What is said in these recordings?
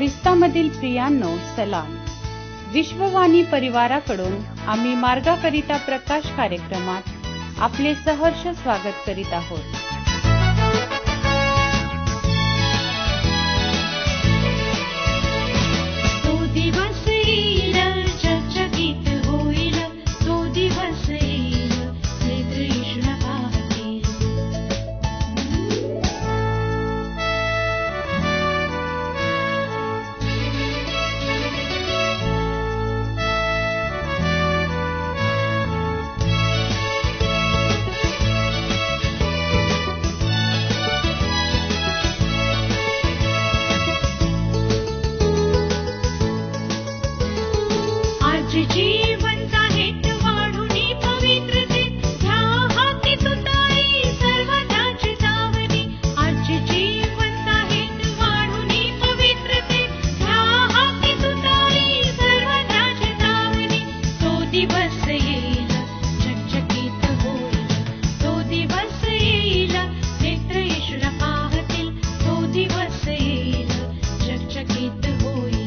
ख्रिस्तामधील प्रियांनो, सलाम. विश्ववाणी परिवाराकडून आम्ही मार्गाकरिता प्रकाश कार्यक्रमात आपले सहर्ष स्वागत करीत आहोत. तो दिवस येईल, चकचकीत होईल, तो दिवस येईल, नेत्र येशूला पाहतील. आज जीवंत आहेत वाढुनी पवित्रतेत, ह्या हाती तुताई सर्वदा चितावणी. आज जीवंत आहेत वाढुनी पवित्रतेत, ह्या हाती तुताई सर्वदा चितावणी. तो दिवस येईल, चकचकीत होईल, तो दिवस येईल, नेत्र येशूला पाहतील. तो दिवस येईल, चकचकीत होईल.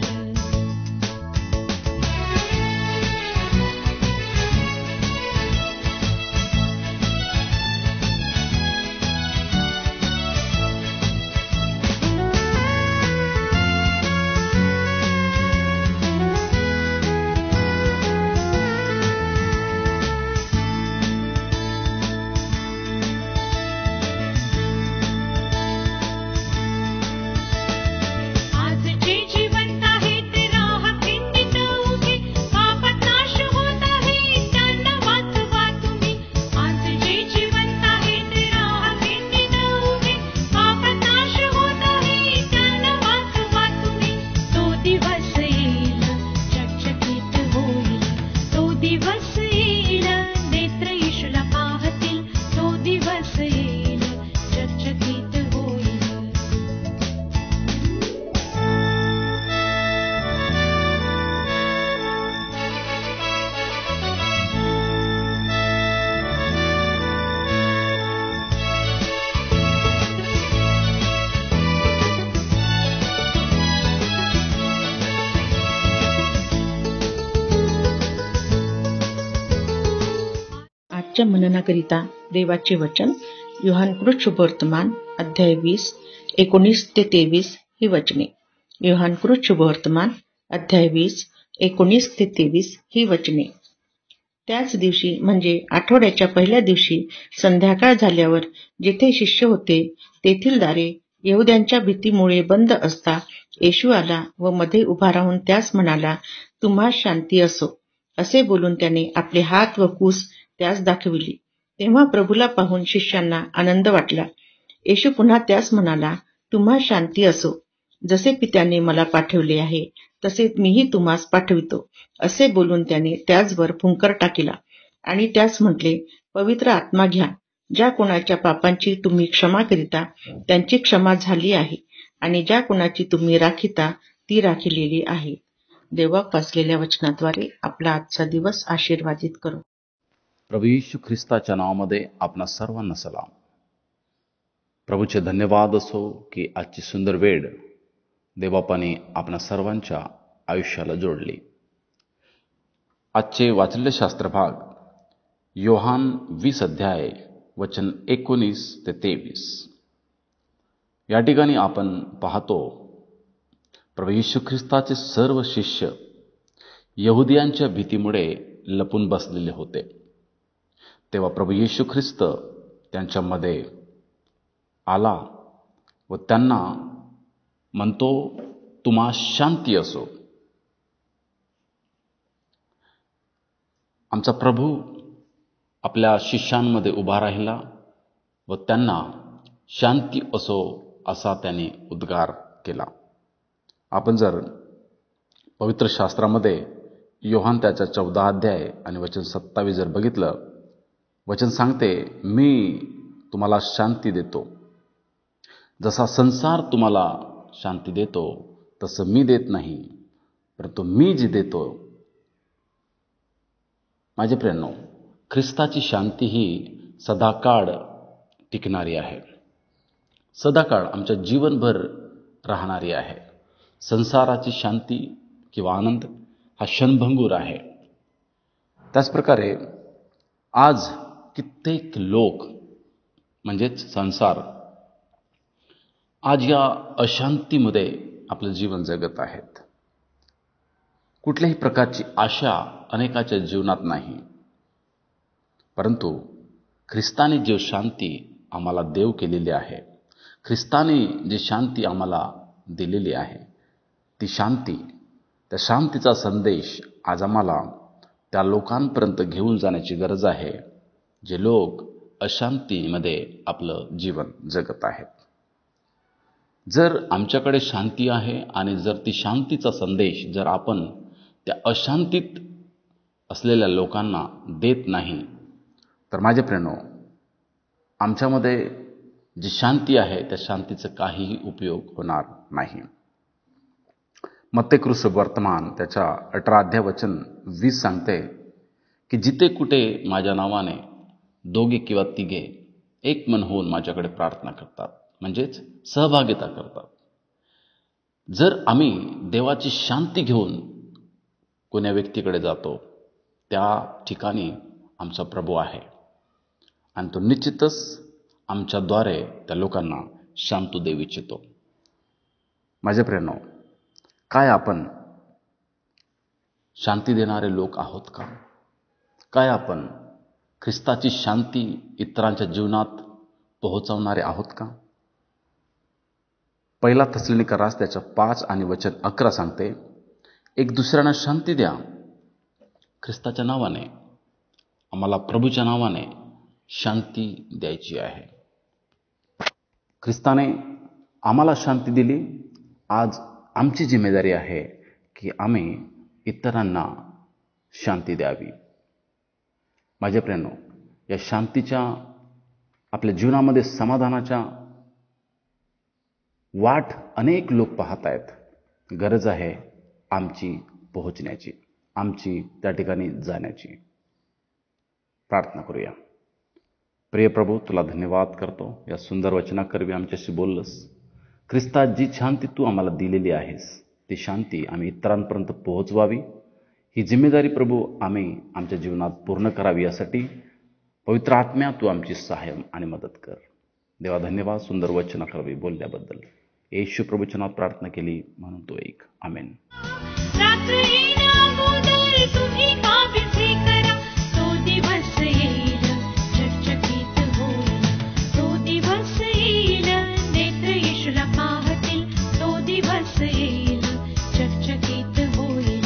आज जे जिवंत आहेत राहा खिंडीत उभे, पापात नाश होत आहे त्यांना वाचवा तुम्ही. आज जे जिवंत आहेत राहा खिंडीत उभे, पापात नाश होत आहे त्यांना वाचवा तुम्ही. तो दिवस येईल, चकचकीत होईल, तो दिवस येईल, नेत्र येशूला पाहतील. तो दिवस येईल, चकचकीत होईल. आजच्या मननाकरिता देवाचे वचन योहानकृत शुभवर्तमान अध्याय 20 19 ते 23 ही वचने. योहानकृत शुभवर्तमान अध्याय 20 19 ते 23 ही वचने. त्याच दिवशी म्हणजे आठवड्याच्या पहिल्या दिवशी संध्याकाळ झाल्यावर जेथे शिष्य होते तेथील दारे यहुद्यांच्या भीतीमुळे बंद असता येशू आला व मध्ये उभा राहून त्यास म्हणाला, तुम्हास शांती असो. असे बोलून त्याने आपले हात व कूस त्यास दाखविली. तेव्हा प्रभूला पाहून शिष्यांना आनंद वाटला. येशू पुन्हा त्यास म्हणाला, तुम्हास शांती असो. जसे पित्याने मला पाठविले आहे तसे मीही तुम्हास पाठवितो. असे बोलून त्याने त्याचवर फुंकर टाकिला आणि त्यास म्हटले, पवित्र आत्मा घ्या. ज्या कोणाच्या पापांची तुम्ही क्षमा करिता त्यांची क्षमा झाली आहे आणि ज्या कोणाची तुम्ही राखिता ती राखिलेली आहे. देवाक वाचलेल्या वचनाद्वारे आपला आजचा दिवस आशीर्वादित करो. प्रभू येशू ख्रिस्ताच्या नावामध्ये आपणा सर्वांना सलाम. प्रभूचे धन्यवाद असो की आजची सुंदर वेळ देवबापाने आपणा सर्वांच्या आयुष्याला जोडली. आजचे वाचलेले शास्त्रभाग योहान 20 अध्याय वचन 19 ते 23. या ठिकाणी आपण पाहतो प्रभू येशू ख्रिस्ताचे सर्व शिष्य यहुदियांच्या भीतीमुळे लपून बसलेले होते. तेव्हा प्रभू येशू ख्रिस्त त्यांच्यामध्ये आला व त्यांना म्हणतो, तुम्हा शांती असो. आमचा प्रभू आपल्या शिष्यांमध्ये उभा राहिला व त्यांना शांती असो असा त्याने उद्गार केला. आपण जर पवित्र शास्त्रामध्ये योहान त्याचा 14 अध्याय आणि वचन 27 जर बघितलं, वचन सांगते, मी तुम्हाला शांती देतो. जसा संसार तुम्हाला शांती देतो तसं मी देत नाही, परंतु मी जी देतो. माझे प्रियांनो, ख्रिस्ताची शांती ही सदाकाळ टिकणारी आहे, सदाकाळ आमच्या जीवनभर राहणारी आहे. संसाराची शांती किंवा आनंद हा क्षणभंगूर आहे. त्याचप्रकारे आज कित्येक लोक म्हणजेच संसार आज या अशांतीमध्ये आपलं जीवन जगत आहेत. कुठल्याही प्रकारची आशा अनेकाच्या जीवनात नाही, परंतु ख्रिस्ताने जी शांती आम्हाला देव केलेली आहे, ख्रिस्ताने जी शांती आम्हाला दिलेली आहे, ती शांती, त्या शांतीचा संदेश आज आम्हाला त्या लोकांपर्यंत घेऊन जाण्याची गरज आहे जे लोक अशांतीमध्ये आपलं जीवन जगत आहेत. जर आमच्याकडे शांती आहे आणि जर ती शांतीचा संदेश जर आपण त्या अशांतीत असलेल्या लोकांना देत नाही, तर माझे प्रियनो, आमच्यामध्ये जी शांती आहे त्या शांतीचा काहीही उपयोग होणार नाही. मत्ते वर्तमान त्याच्या 18 अध्याय वचन 20 सांगते की जिथे कुठे माझ्या नावाने 2 किंवा 3 एक मन होऊन माझ्याकडे प्रार्थना करतात, म्हणजेच सहभागिता करतात. जर आम्ही देवाची शांती घेऊन कोण्या व्यक्तीकडे जातो, त्या ठिकाणी आमचा प्रभू आहे आणि तो निश्चितच आमच्याद्वारे त्या लोकांना शांती देऊ इच्छितो. माझ्या प्रियनो, काय आपण शांती देणारे लोक आहोत का? काय आपण ख्रिस्ताची शांती इतरांच्या जीवनात पोहोचवणारे आहोत का? 1 थेसलोनिकरास त्याच्या 5 आणि वचन 11 सांगते, एक दुसऱ्यांना शांती द्या. ख्रिस्ताच्या नावाने, आम्हाला प्रभूच्या नावाने शांती द्यायची आहे. ख्रिस्ताने आम्हाला शांती दिली. आज आमची जिम्मेदारी आहे की आम्ही इतरांना शांती द्यावी. माझ्या प्रियनो, या शांतीच्या, आपल्या जीवनामध्ये समाधानाच्या वाट अनेक लोक पाहत आहेत. गरज आहे आमची पोहोचण्याची, आमची त्या ठिकाणी जाण्याची. प्रार्थना करूया. प्रिय प्रभू, तुला धन्यवाद करतो, या सुंदर वचनाकरवी आमच्याशी बोललंस. ख्रिस्तात जी शांती तू आम्हाला दिलेली आहेस, ती शांती आम्ही इतरांपर्यंत पोहोचवावी, ही जिम्मेदारी प्रभू आम्ही आमच्या जीवनात पूर्ण करावी. यासाठी पवित्र आत्म्या तू आमची सहाय्य आणि मदत कर. देवा धन्यवाद सुंदर वचनाकरवी बोलल्याबद्दल. येशू प्रभूच्या नावात प्रार्थना केली म्हणून तो एक. आमेन. रात्र येण्याअगोदर तुम्ही काबीजे करा, तो दिवस येईल चकचकीत होईल, तो दिवस येईल नेत्र येशूला पाहतील, तो दिवस येईल चकचकीत होईल.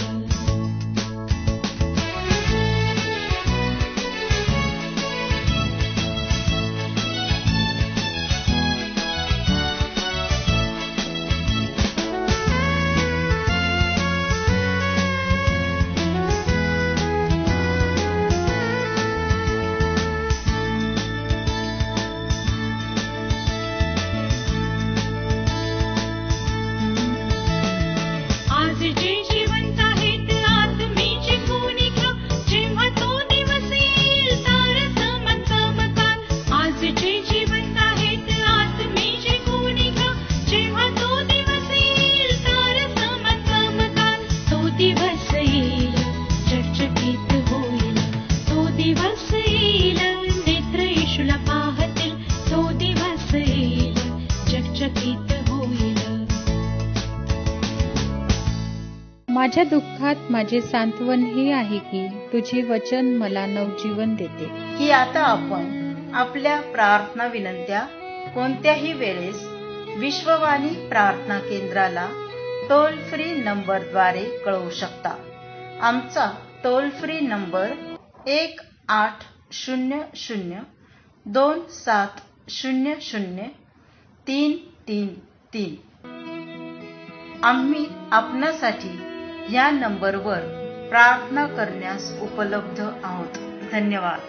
आज जे जिवंत आहेत आत्मेचे कोणी घ्या, जेव्हा तो दिवस येईल तारसमान चमकाल. आज जे जिवंत आहेत आत्मेचे कोणी घ्या, जेव्हा तो दिवस येईल तारसमान चमकाल. तो दिवस येईल चकचकीत होईल, तो दिवस येईल नेत्र येशूला पाहतील, तो दिवस येईल चकचकीत होईल. माझ्या दुःखात माझे सांत्वन हे आहे की तुझे वचन मला नवजीवन देते. की आता आपण आपल्या प्रार्थना विनंत्या कोणत्याही वेळेस विश्ववाणी प्रार्थना केंद्राला टोल फ्री नंबरद्वारे कळवू शकता. आमचा टोल फ्री नंबर 1-800-2700-333. आम्ही आपणासाठी या नंबरवर प्रार्थना करण्यास उपलब्ध आहोत. धन्यवाद.